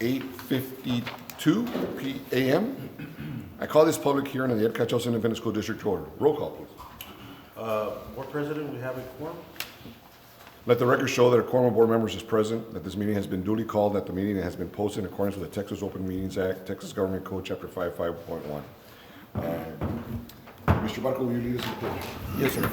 8:52 p.m. I call this public hearing in the Ed Cachaos Independent School District to order. Roll call, please. Board President, we have a quorum. Let the record show that a quorum of board members is present, that this meeting has been duly called, that the meeting has been posted in accordance with the Texas Open Meetings Act, Texas Government Code, Chapter 55.1. Mr. Barco, will you lead us in the pledge? Yes, sir.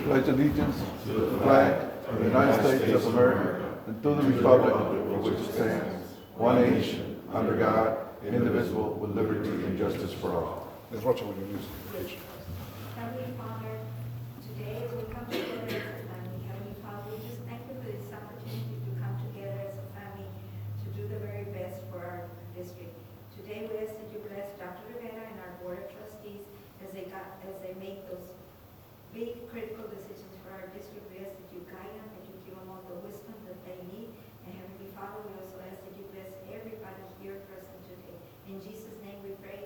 Pledge allegiance to the flag of the United States of America and to the republic for which it stands, one nation, under God, indivisible, with liberty and justice for all. Ms. Rocha, will you lead us in the pledge? Heavenly Father, today as we come together as a family, Heavenly Father, we just thank you for this opportunity to come together as a family to do the very best for our district. Today we ask that you bless Dr. Rivera and our Board of Trustees as they make those big critical decisions for our district. We ask that you guide them, that you give them all the wisdom that they need. And Heavenly Father, we also ask that you bless everybody here present today. In Jesus' name we pray.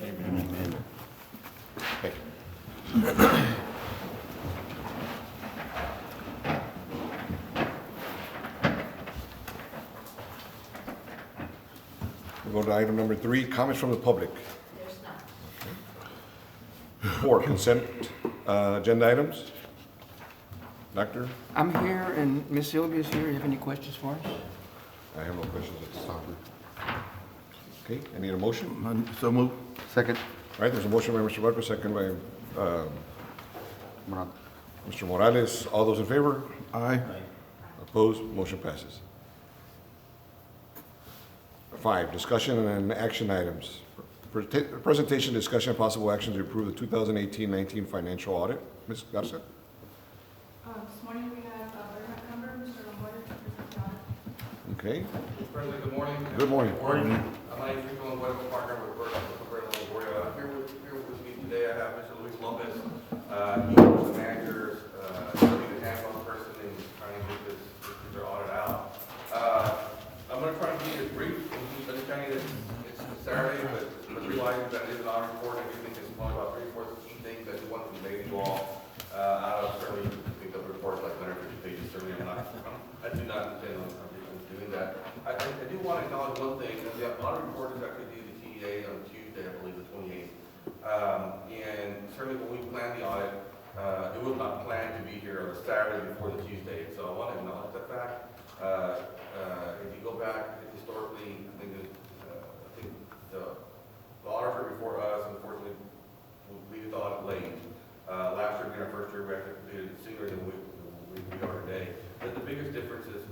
Amen. Thank you. We go to item number 3, comments from the public. There's none. 4, consent agenda items. Doctor, I'm here, and Ms. Sylvia is here. You have any questions for us? I have no questions at this time. Okay, I need a motion. So move. Second. All right, there's a motion by Mr. Barco, second by Mr. Morales. All those in favor? Aye. Opposed? Motion passes. 5, discussion and action items. Presentation, discussion, and possible action to approve the 2018-19 financial audit. Ms. Garza? This morning we have Bernard Cumber, Mr. Lombardo, to present the audit. Okay, Mr. President, good morning. good morning. My name is Rico Longoria, partner with Bernard Longoria. Here with me today, I have Mr. Luis Lopez. He was the manager's, really the hands-on person in trying to get this particular audit out. I'm going to try and be as brief, understanding that it's Saturday, but realizing that it is an audit report, I do think it's only about 3 or 4 key things that we want to convey to you all. Out of certainly think of reports like 150 pages, certainly I do not intend on doing that. I do want to acknowledge one thing, that the audit report is actually due to the TEA on Tuesday, I believe the 28th. And certainly when we planned the audit, it was not planned to be here on the Saturday before the Tuesday. So I want to acknowledge that fact. If you go back historically, I think the auditor before us, unfortunately, we did the audit late. Last year, being our first year, we actually completed it sooner than we are today. But the biggest difference is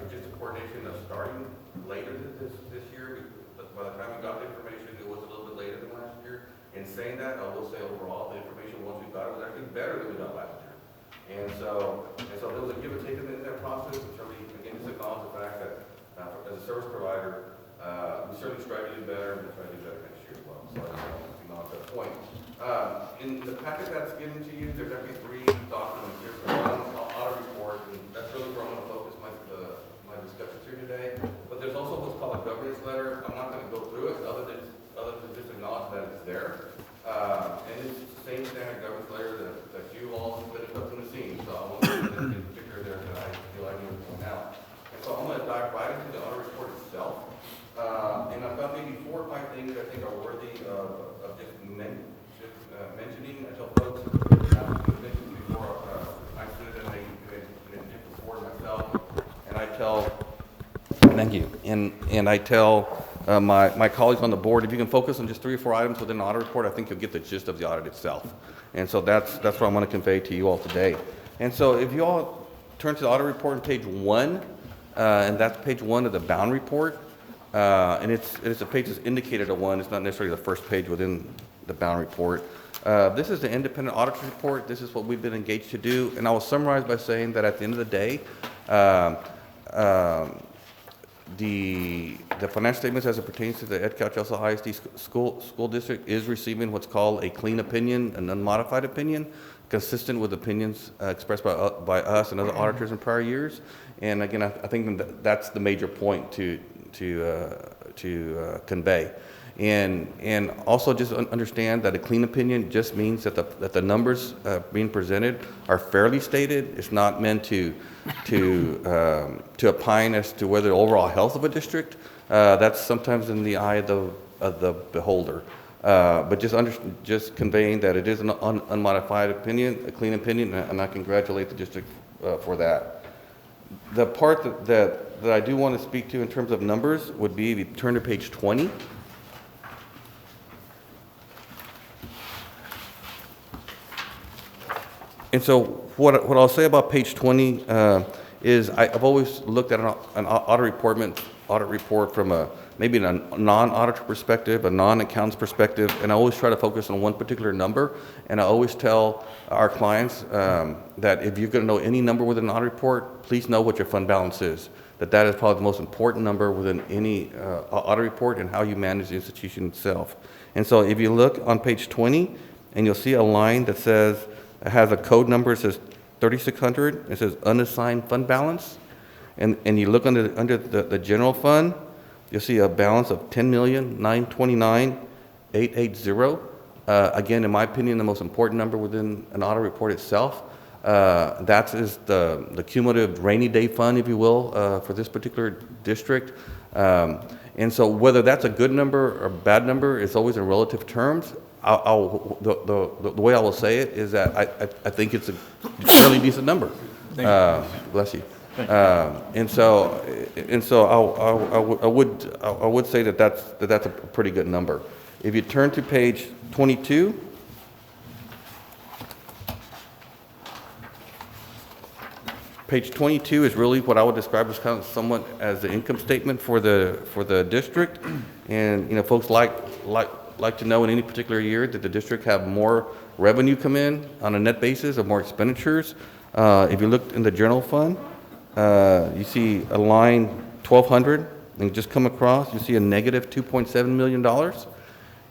just a coordination of starting later this year. But by the time we got the information, it was a little bit later than last year. In saying that, I will say overall, the information once we got it was actually better than we got last year. And so there was a give and take in that process. And certainly, again, just acknowledge the fact that as a service provider, we certainly strive to do better, and we'll try to do better next year as well. So I just want to acknowledge that point. In the packet that's given to you, there's actually 3 documents here. So one, audit report, and that's really where I'm going to focus my discussions here today. But there's also what's called a governance letter. I'm not going to go through it, other than just acknowledge that it's there. And it's the same standard governance letter that you all have been accustomed to seeing. So I want to in particular there that I feel I need to point out. And so I'm going to dive right into the audit report itself. And I've got maybe 4 or 5 things that I think are worthy of just mentioning. I tell folks, I've mentioned before, I stood in a different board myself, and I tell, thank you, and I tell my colleagues on the board, if you can focus on just 3 or 4 items within an audit report, I think you'll get the gist of the audit itself. And so that's what I'm going to convey to you all today. And so if you all turn to the audit report on page 1, and that's page 1 of the bound report, and it's a page that's indicated a 1. It's not necessarily the first page within the bound report. This is the independent auditor's report. This is what we've been engaged to do. And I will summarize by saying that at the end of the day, the financial statements as it pertains to the Ed Cachaos ISD school district is receiving what's called a clean opinion, an unmodified opinion, consistent with opinions expressed by us and other auditors in prior years. And again, I think that's the major point to convey. And also just understand that a clean opinion just means that the numbers being presented are fairly stated. It's not meant to opine as to whether the overall health of a district. That's sometimes in the eye of the beholder. But just conveying that it is an unmodified opinion, a clean opinion, and I congratulate the district for that. The part that I do want to speak to in terms of numbers would be if you turn to page 20. And so what I'll say about page 20 is I've always looked at an audit report from maybe a non-auditor perspective, a non-accountant's perspective, and I always try to focus on one particular number. And I always tell our clients that if you're going to know any number within an audit report, please know what your fund balance is. That is probably the most important number within any audit report and how you manage the institution itself. And so if you look on page 20, and you'll see a line that says, it has a code number, it says 3600, it says unassigned fund balance. And you look under the general fund, you'll see a balance of $10,929,880. Again, in my opinion, the most important number within an audit report itself. That is the cumulative rainy day fund, if you will, for this particular district. And so whether that's a good number or bad number is always in relative terms. The way I will say it is that I think it's a fairly decent number. Bless you. And so I would say that's a pretty good number. If you turn to page 22, page 22 is really what I would describe as kind of somewhat as the income statement for the district. And folks like to know in any particular year that the district have more revenue come in on a net basis or more expenditures. If you look in the general fund, you see a line 1200 and you just come across, you see a negative $2.7 million.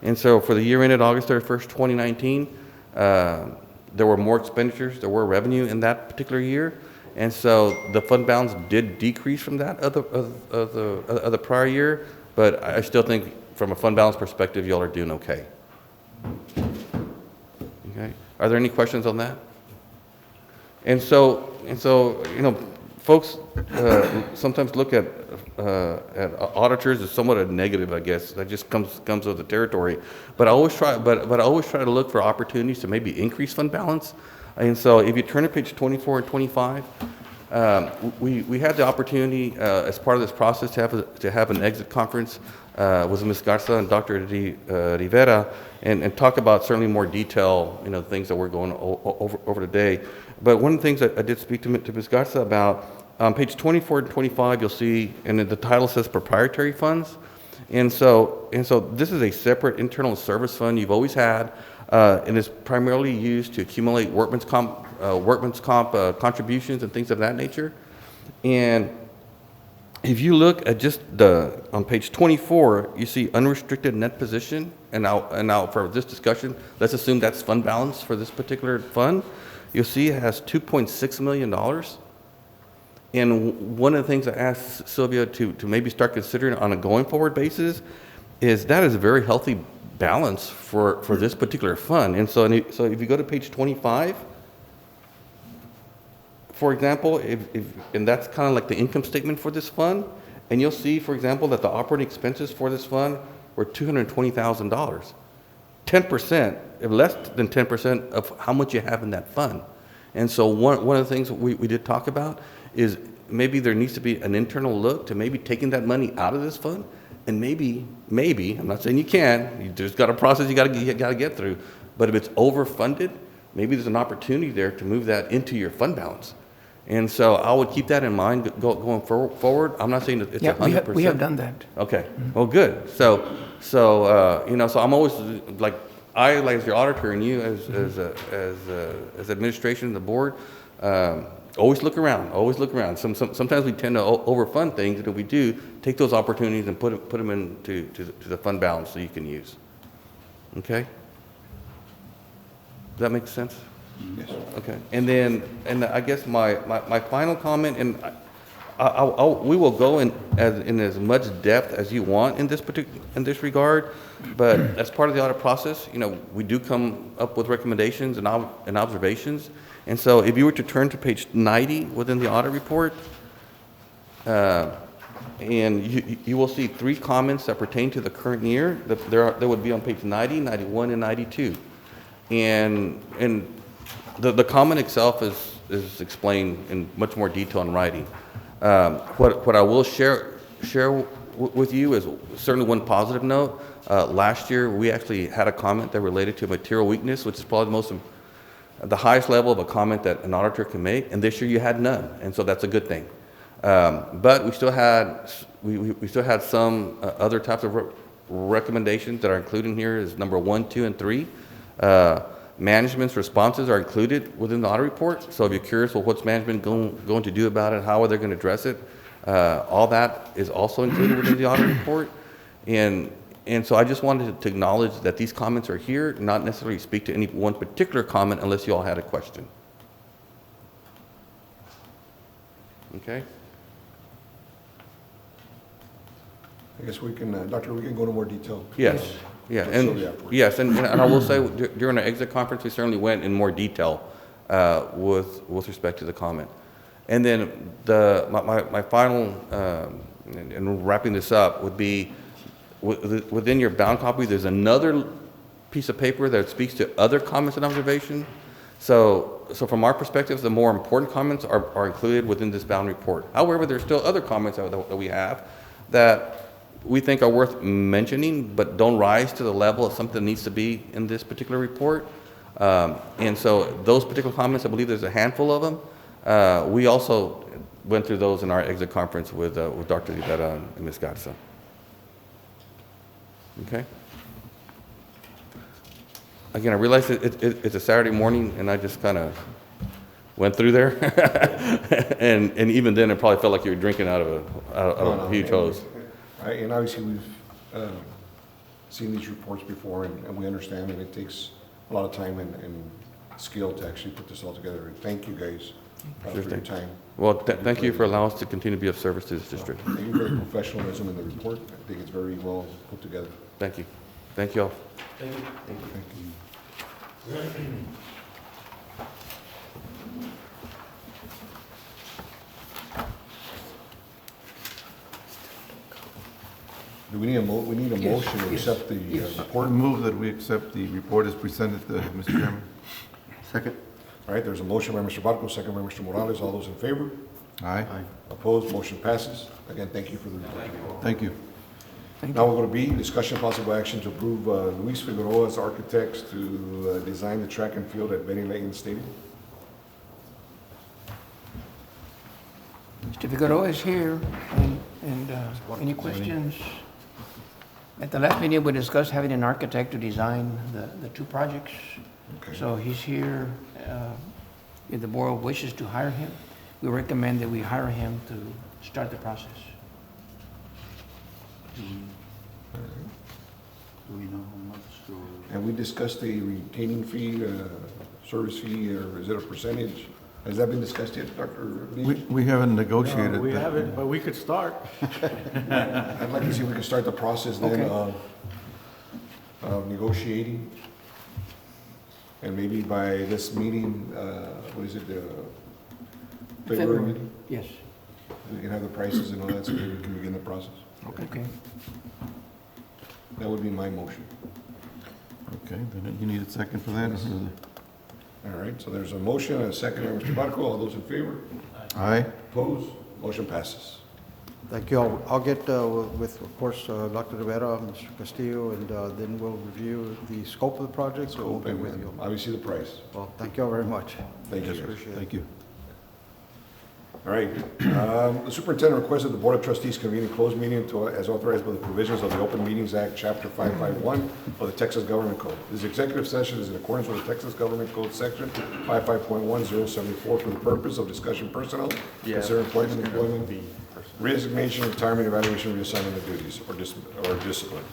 And so for the year ended August 31st, 2019, there were more expenditures, there were revenue in that particular year. And so the fund balance did decrease from that of the prior year, but I still think from a fund balance perspective, y'all are doing okay. Okay. Are there any questions on that? And so folks sometimes look at auditors as somewhat a negative, I guess. That just comes with the territory. But I always try to look for opportunities to maybe increase fund balance. And so if you turn to page 24 and 25, we had the opportunity as part of this process to have an exit conference with Ms. Garza and Dr. Rivera and talk about certainly more detail, things that we're going over today. But one of the things that I did speak to Ms. Garza about, on page 24 and 25, you'll see, and the title says proprietary funds. And so this is a separate internal service fund you've always had, and is primarily used to accumulate workman's comp contributions and things of that nature. And if you look at just on page 24, you see unrestricted net position, and now for this discussion, let's assume that's fund balance for this particular fund. You'll see it has $2.6 million. And one of the things I asked Sylvia to maybe start considering on a going forward basis is that is a very healthy balance for this particular fund. And so if you go to page 25, for example, and that's kind of like the income statement for this fund, and you'll see, for example, that the operating expenses for this fund were $220,000. 10%, less than 10% of how much you have in that fund. And so one of the things we did talk about is maybe there needs to be an internal look to maybe taking that money out of this fund, and maybe, I'm not saying you can, there's got a process you got to get through, but if it's overfunded, maybe there's an opportunity there to move that into your fund balance. And so I would keep that in mind going forward. I'm not saying that it's 100%. We have done that. Okay. Well, good. So I'm always like as your auditor and you as administration and the board, always look around. Sometimes we tend to overfund things, and if we do, take those opportunities and put them into the fund balance so you can use. Okay. Does that make sense? Yes. Okay. And I guess my final comment, and we will go in as much depth as you want in this regard, but as part of the audit process, we do come up with recommendations and observations. And so if you were to turn to page 90 within the audit report, and you will see 3 comments that pertain to the current year. There would be on page 90, 91, and 92. And the comment itself is explained in much more detail in writing. What I will share with you is certainly one positive note. Last year, we actually had a comment that related to material weakness, which is probably the highest level of a comment that an auditor can make. And this year, you had none, and so that's a good thing. But we still had some other types of recommendations that are included here is number 1, 2, and 3. Management's responses are included within the audit report. So if you're curious, well, what's management going to do about it? How are they going to address it? All that is also included within the audit report. And so I just wanted to acknowledge that these comments are here, not necessarily speak to any one particular comment unless you all had a question. Okay? I guess we can, Doctor, we can go into more detail. Yes, yeah, Shortly afterwards. yes, and I will say, during our exit conference, we certainly went in more detail with respect to the comment. And then my final, and wrapping this up, would be, within your bound copy, there's another piece of paper that speaks to other comments and observation. So from our perspective, the more important comments are included within this bound report. However, there's still other comments that we have that we think are worth mentioning, but don't rise to the level of something that needs to be in this particular report. And so those particular comments, I believe there's a handful of them. We also went through those in our exit conference with Dr. Rivera and Ms. Garza. Okay? Again, I realize it's a Saturday morning, and I just kind of went through there. and even then, it probably felt like you were drinking out of a huge hose. And obviously, we've seen these reports before, and we understand that it takes a lot of time and skill to actually put this all together. And thank you guys for your time. Well, thank you for allowing us to continue to be of service to this district. Thank you for the professionalism in the report. I think it's very well put together. Thank you. Thank you all. Thank you. Thank you. Do we need a motion to accept the report? Move that we accept the report as presented, Mr. Chairman. Second. All right, there's a motion by Mr. Barco, second by Mr. Morales. All those in favor? Aye. Opposed? Motion passes. Again, thank you for the report. Thank you. Now we're going to B, discussion possible action to approve Luis Figueroa as architects to design the track and field at Benny Layton Stadium. Mr. Figueroa is here, and any questions? At the last meeting, we discussed having an architect to design the 2 projects. Okay. So he's here. If the board wishes to hire him, we recommend that we hire him to start the process. Do we know how much or? And we discussed a retaining fee, service fee, or is it a percentage? Has that been discussed yet, Dr. Lee? We haven't negotiated. We that. haven't, but we could start. I'd like to see if we can start the process then Okay. of negotiating. And maybe by this meeting, what is it, February meeting? Yes. We can have the prices and all that, so maybe we can begin the process. Okay. That would be my motion. Okay, then you need a second for that? All right, so there's a motion and a second by Mr. Barco. All those in favor? Aye. Opposed? Motion passes. Thank you. I'll get with, of course, Dr. Rivera, Mr. Castillo, and then we'll review the scope of the project, so we'll be with you. Obviously, the price. Well, thank you all very much. Thank you. Appreciate it. Thank you. All right. The superintendent requests that the Board of Trustees convene a closed meeting as authorized by the provisions of the Open Meetings Act, Chapter 551 of the Texas Government Code. This executive session is in accordance with the Texas Government Code, Section 55.1074, for the purpose of discussion personnel, consider employment, resignation, retirement, evaluation, reassignment of duties, or discipline.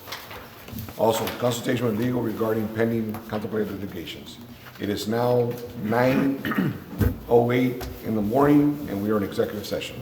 Also, consultation with legal regarding pending contemplated litigations. It is now 9:08 in the morning, and we are in executive session.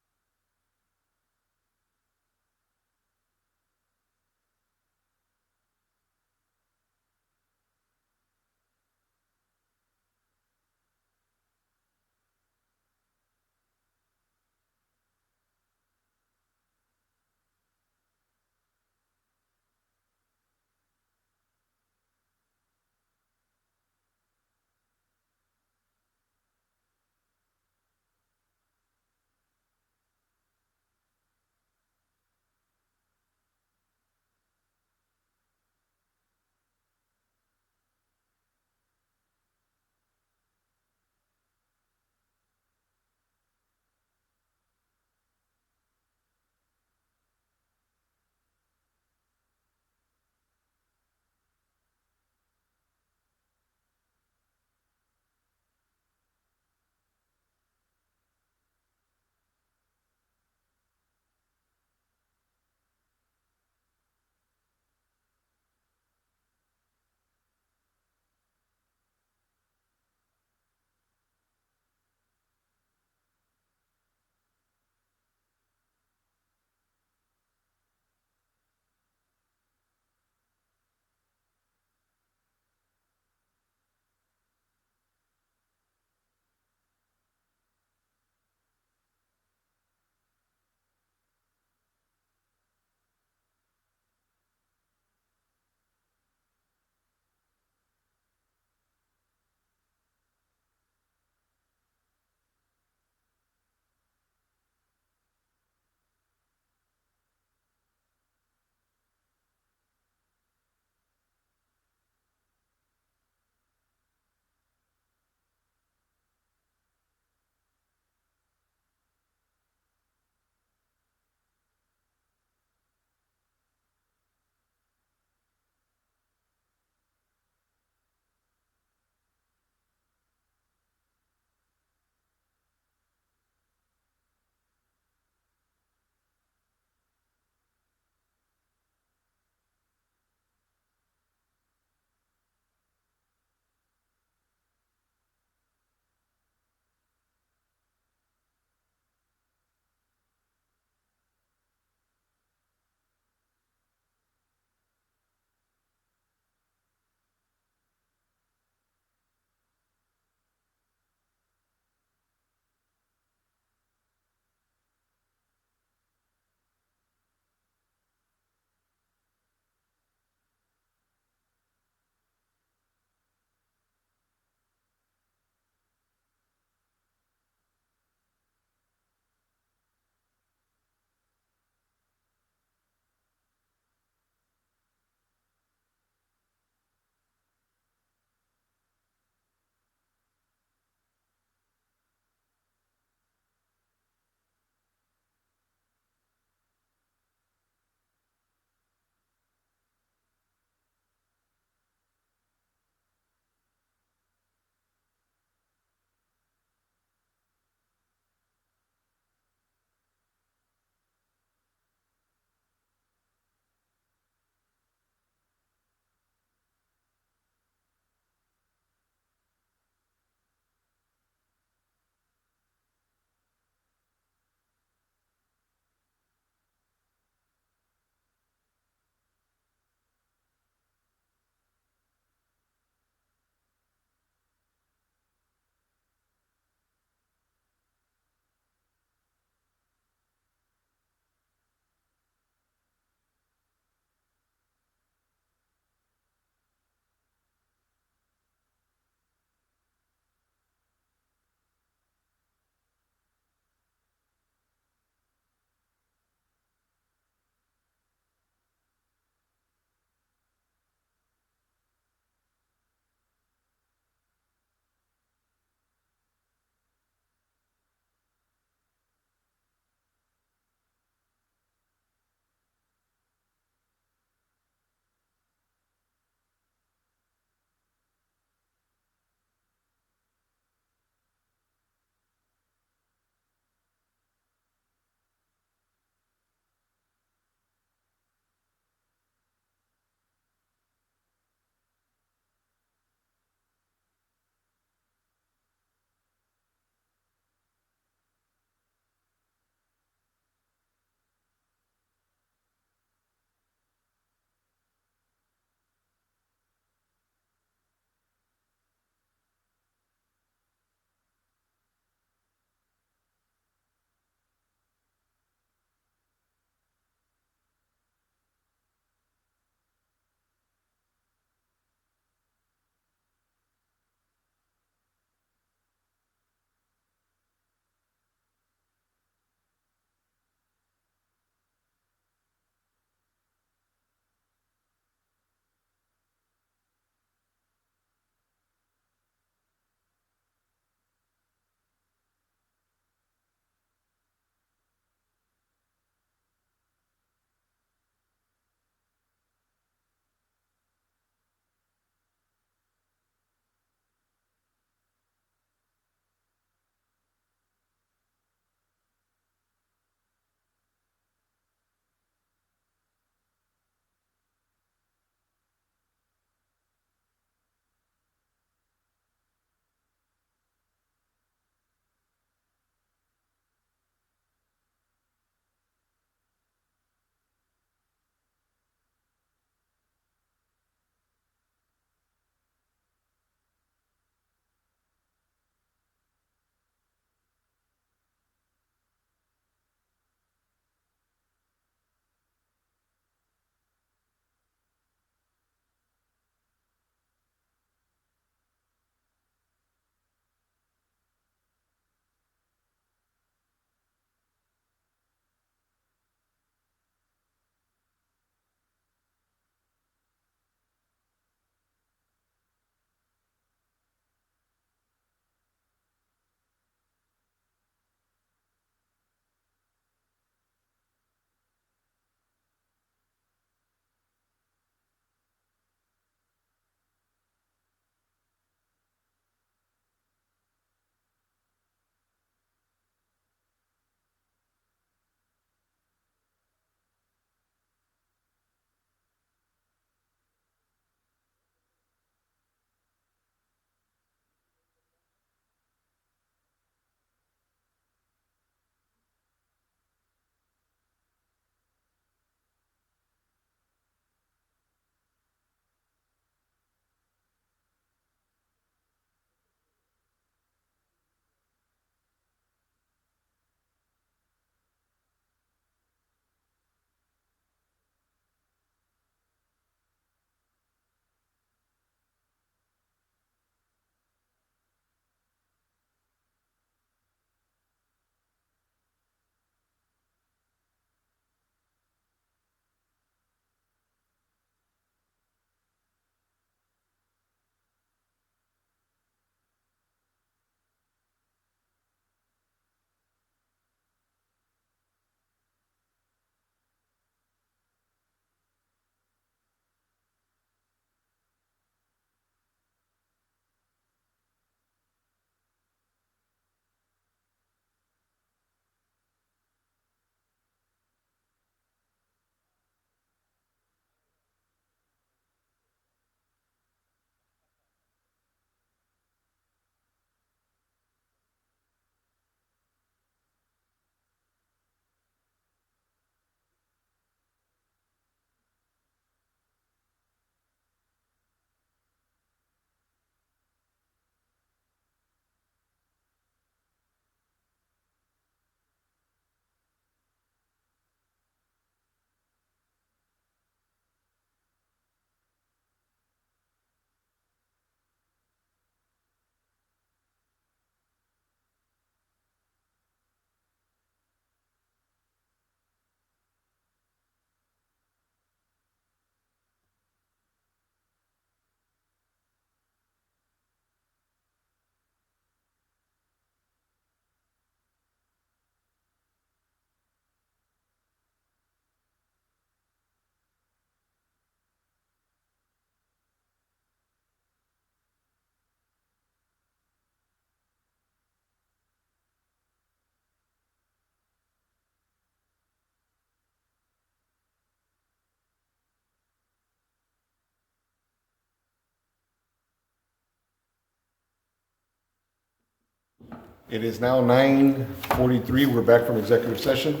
It is now 9:43. We're back from executive session.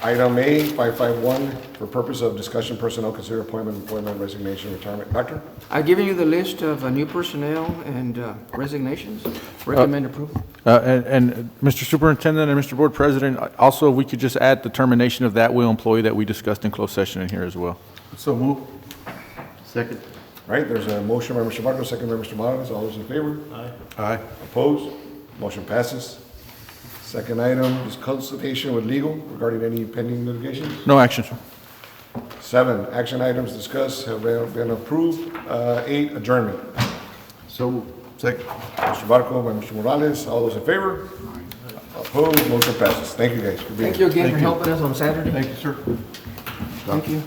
Item A, 551, for purpose of discussion, personnel, consider appointment, employment, resignation, retirement. Doctor? I've given you the list of new personnel and resignations. Recommend approval. And Mr. Superintendent and Mr. Board President, also, we could just add the termination of that will employee that we discussed in closed session in here as well. So move. Second. Right, there's a motion by Mr. Barco, second by Mr. Morales. All those in favor? Aye. Opposed? Motion passes. Second item is consultation with legal regarding any pending litigations. No action, sir. 7, action items discussed have been approved. 8, adjournment. So, second. Mr. Barco by Mr. Morales. All those in favor? Opposed? Motion passes. Thank you guys for being here. Thank you again for helping us on Saturday. Thank you, sir. Thank you.